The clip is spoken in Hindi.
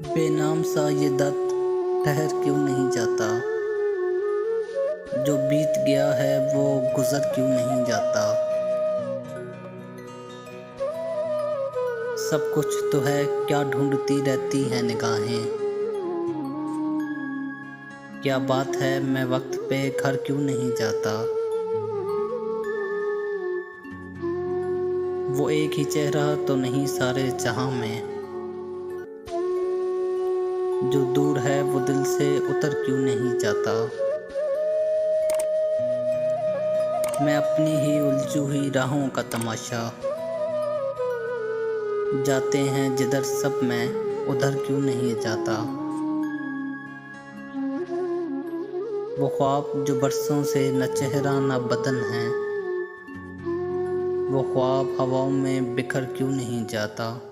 बेनाम सा ये दर्द ठहर क्यों नहीं जाता। जो बीत गया है वो गुजर क्यों नहीं जाता। सब कुछ तो है, क्या ढूंढती रहती हैं निगाहें। क्या बात है, मैं वक्त पे घर क्यों नहीं जाता। वो एक ही चेहरा तो नहीं सारे जहां में। जो दूर है वो दिल से उतर क्यों नहीं जाता। मैं अपनी ही उलझी हुई राहों का तमाशा। जाते हैं जिधर सब, मैं उधर क्यों नहीं जाता। वो ख्वाब जो बरसों से न चेहरा न बदन है। वो ख्वाब हवाओं में बिखर क्यों नहीं जाता।